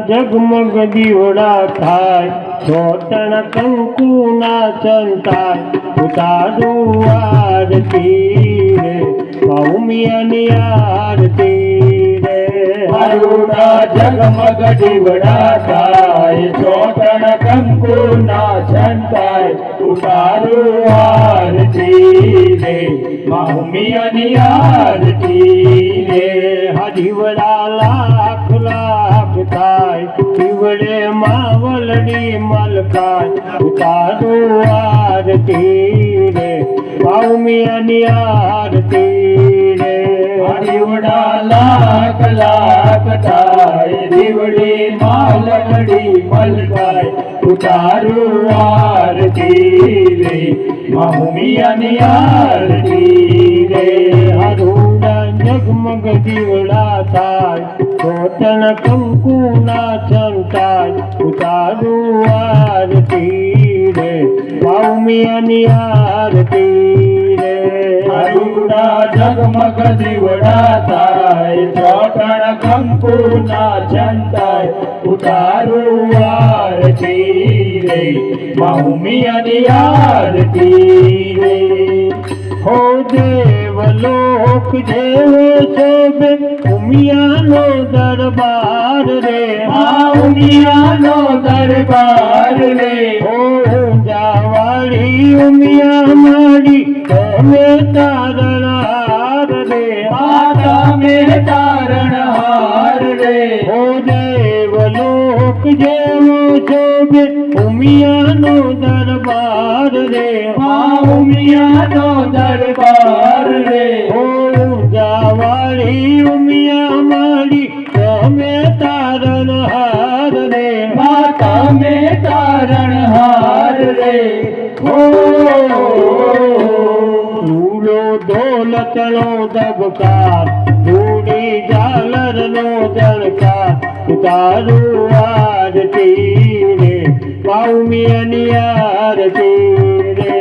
જગમગ દીવડા થાય, ચોટણ કંકુના ચંતાય, ઉતારું આરતી રે, ભૌમિયાની આરતી રે. આરુડા જગમગ દીવડા થાય, ચોટણ કંકુના છંતાય, ઉતારું આરતી રે, ભૌમિયાની આરતી રે. દીવડા લાખ લાખ થાય, દીવડે માવલડી મલકાય, ઉતારું આરતી રે, ભૌમિયાની આરતી રે. દીવડા લાખ લાખ થાય, દીવડી માલડી મલકાય, ઉતારું આરતી રે, ભૌમિયાની આરતી રે. હરુડા જગમગ દીવડા થાય, ચોટણ કંકુના ચંતાય, ઉતારું આરતી રે, ભૌમિયાની આરતી રે. આરુડા જગમગ દીવડા થાય, ચોટણ કંકુના છંતાય, ઉતારું આરતી રે, ભૌમિયાની આરતી રે. હો દેવલોક જેવો શોભે ઉમિયાનો દરબાર રે, આ ઉમિયાનો દરબાર રે. હો ઊંઝાવાળી ઉમિયા માડી તમે તારણહાર રે, આ તમે તારણહાર રે. હો દેવલોક જેવો શોભે ઉમિયાનો દરબાર રે, આ ઉમિયાનો દરબાર રે. હો ઊંઝાવાળી ઉમિયા માડી તમે તારણહાર રે, આ તમે તારણહાર રે. રૂડો દોલતનો દબકાર, રૂડી ઝાલરનો જણકાર, ઉતારું આરતી રે, ભૌમિયાની આરતી રે.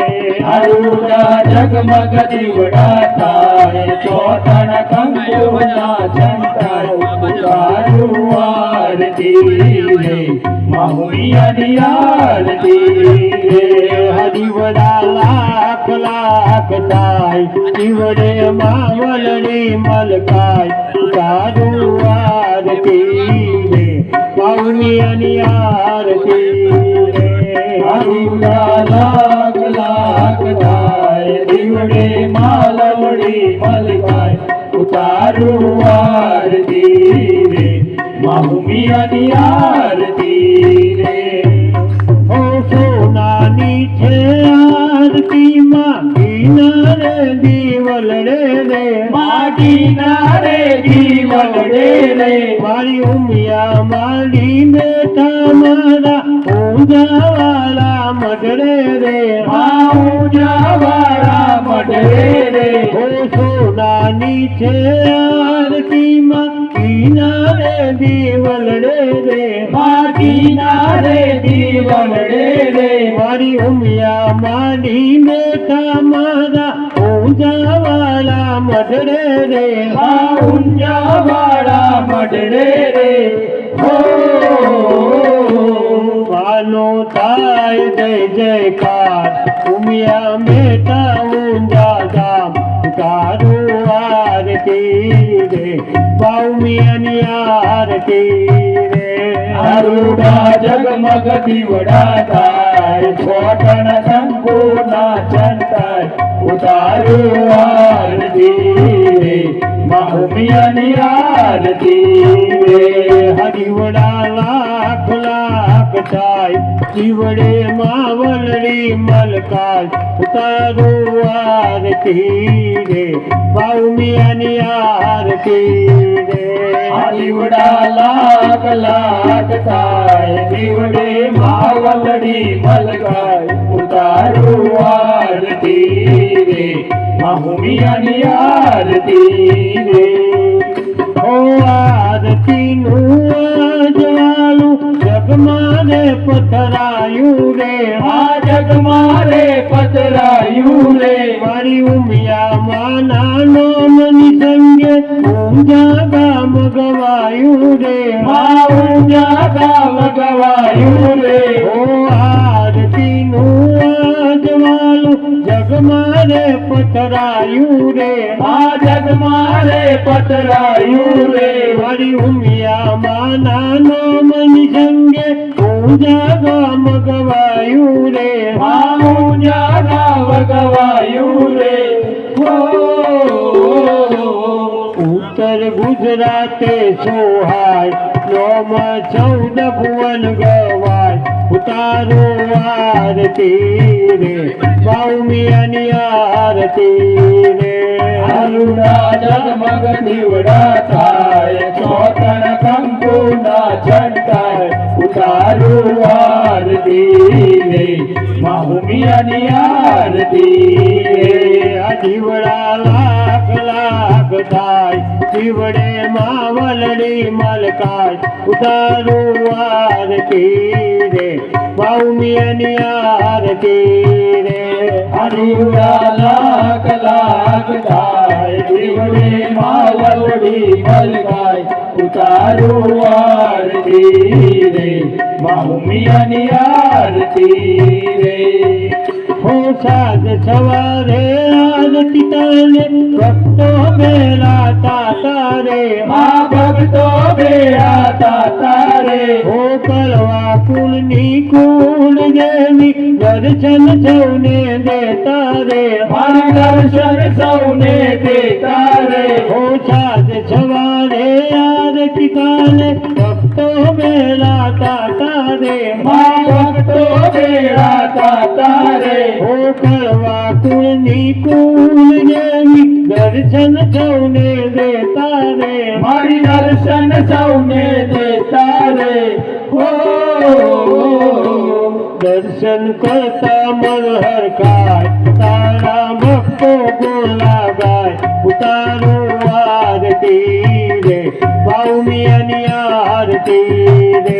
આરુડા જગમગ દીવડા થાય, ચોટણ કંકુના છંતાય, ઉતારું આરતી રે, ભૌમિયાની આરતી રે. દીવડા લાખ લાખ થાય, દીવડે માવલડી મલકાય, ઉતારું આરતી રે, ભૌમિયાની આરતી રે. આરુડા લાખ લાખ થાય, દીવડે માલવડી મલકાય, ઉતારું આરતી રે, ભૌમિયાની આરતી રે. હો સોનાની છે આરતીમાં ઘીના રે દીવલડે રે, માટીના રે દીવલડે રે. મારી ઉમિયા માડી બેઠા મારા ઊંઝાવાળા મઢડે રે, આ ઊંઝાવાળા મઢડે રે. હો સોનાની છે આરતીમાં ઘીના રે દીવલડે રે, માટીના રે દીવલડે રે. મારી ઉમિયા માડી બેઠા મારા ઊંઝાવાળા મઢડે રે, આ ઊંઝાવાળા મઢડે રે. વાનો થાય જય જયકાર, ઉમિયા બેઠા ઊંઝા ધામ, ઉતારું આરતી રે, ભૌમિયાની આરતી રે. આરુડા જગમગ દીવડા થાય, ચોટણ કંકુના છંતાય, ઉતારું આરતી રે, ભૌમિયાની આરતી રે. દીવડા લાખ લાખ થાય, દીવડે માવલડી મલકાય, ઉતારું આરતી રે, ભૌમિયાની આરતી રે. દીવડા લાખ લાખ થાય, દીવડે માવલડી મલકાય, ઉતારું આરતી રે, ભૌમિયાની આરતી રે. હો આરતીનું અજવાળું જગમાં મારે પથરાયું રે આ જગ મારે પથરાયું રે મારી ઉમિયા માં નાનો મની સંગે ઊંઝા ગામ ગવાયું રે ઊંઝા ગામ ગવાયું રે ઓ આરતી નું આજવાલું જગ મારે પથરાયું રે આ જગ મારે પથરાયું રે મારી ઉમિયા માં નાનો મની સંગે ઊંઝા ગામ ગવાયું રે ઊંઝા ગામ ગવાયું રે ઉત્તર ગુજરાતે સોહાય નોમ 14 ભુવન ગવાય ઉતારો આરતી રે બાઉમિયાની આરતી રે અરુણા જગમગ દીવડા થાય ચોતણ કંકુના છંટાય ઉતારું આરતી રે માહુમિયાની આરતી રે આ જીવડા લાખ લાખ થાય જીવડે માવલડી મલકાય ઉતારું આરતી રે બાઉમિયાની આરતી રે અરુણા લાખ લાખ થાય જીવડે માવલડી મલકાય ઉતારું આરતી રે માહુમિયાની આરતી રે હો સાજ સવારે આરતી તાને ભક્તો બેલા તારે આ ભક્તો બેરા તારે હો કલવા કુળની કુળ દેવી દર્શન સૌને દેતા રે દર્શન સૌને દેતા રે હો સાજ સવારે આરતી તાને ભક્તો બેલા તારે ભક્તો બેરા તારે હો કલવા કુળની કુળ દેવી દર્શન સૌને દેતા રે મારી દર્શન સૌને દેતા રે દર્શન કરતા મન હરખાય તારા ભક્તો ગોલા ગાય ઉતારો આરતી રે બાઉમિયાની આરતી રે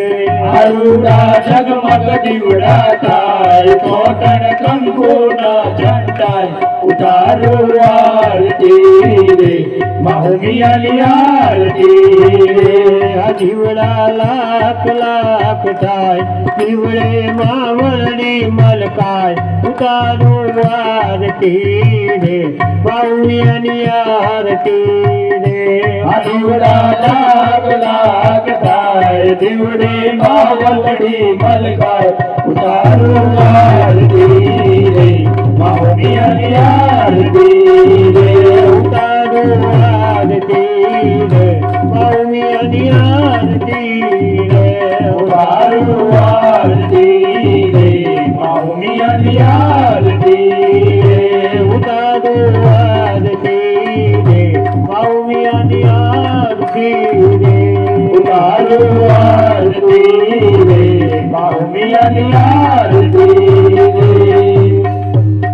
અરુણા જગમગ દીવડા થાય ચોતણ કંકુના છંટાય ઉતારું આરતી રે માહુમિયાની આરતી રે આ જીવડા લાખ લાખ થાય જીવડે માવલડી મલકાય ઉતારો આરતી રે બાઉમિયાની આરતી રે દીવડા લાખ લાખ થાય દીવડે માવલડી મલકાય ઉતારું આરતી રે માહુમિયાની આરતી રે ઉતારો આરતી રે બાઉમિયાની આરતી રે ઉતારું આરતી રે માહુમિયાની આરતી રે ઉતારો આરતી રે બાઉમિયાની આરતી રે ઉતારું આરતી રે માહુમિયાની આરતી રે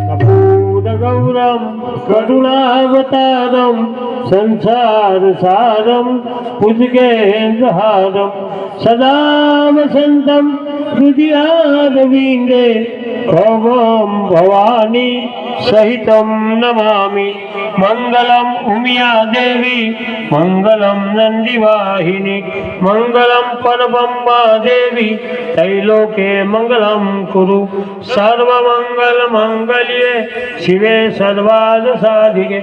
કપૂર ગૌરમ કરુણાવતારમ સંસાર સારમ ભુજગેન્દ્રહારમ સદા વસંતમ હૃદયારવિંદે ભવમ ભવાની સહિતમ નમામિ મંગલમ ઉમિયા દેવી મંગલમ નંદિવાહિની મંગલમ પરબ્રહ્મા દેવી તૈલોકે મંગલમ કુરુ સર્વમંગલ મંગલ્યે શિવે સર્વાર્થ સાધિકે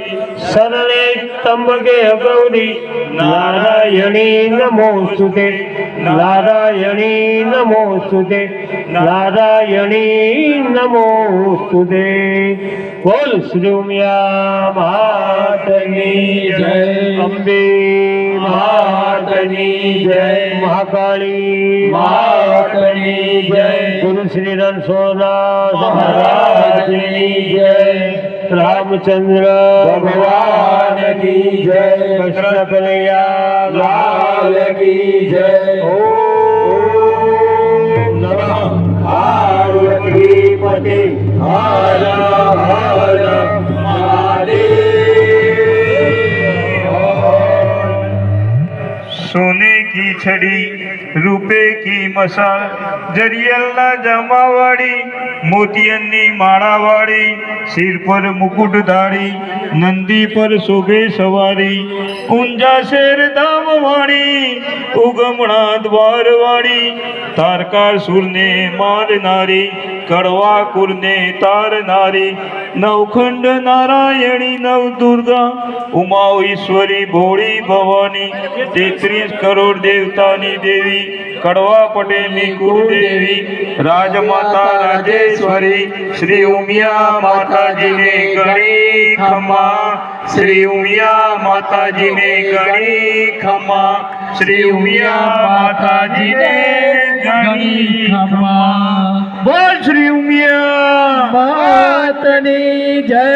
શરણે ત્રંબકે ગૌરી નારાયણી નમોસ્તુતે નારાયણી નમોસ્તુતે નારાયણી નમોસ્તુતે બોલ શ્રી ઉમિયા માતની જય. અંબે માતની જય. મહાકાળી માતની જય. ગુરુ શ્રી રણછોડદાસ મહારાજની જય. રામચંદ્ર ભગવાન કી જય. કૃષ્ણ કનૈયા લાલ કી જય. ઓમ નમઃ પાર્વતીપતે હર હર મહાદેવ. सोने की छड़ी રૂપે કી મસાલ જરિયલના જામાવાળી મોતિયનની માળાવાળી શિર પર મુકુટધારી નંદી પર શોભે સવારી ઊંઝા શેર ધામવાળી ઉગમણા દ્વારવાળી તારકાસુરને મારનારી કડવા કુરને તારનારી નવખંડ નારાયણી નવ દુર્ગા ઉમા ઈશ્વરી ભોળી ભવાની 33 કરોડ દેવતાની દેવી કડવા પટેલની કુળદેવી રાજમાતા રાજેશ્વરી શ્રી ઉમિયા માતાજીને ગણી ખમા શ્રી ઉમિયા માતાજીને ગણી ખમા શ્રી ઉમિયા માતાજીને ગણી ખમા બોલ શ્રી ઉમિયા માતની જય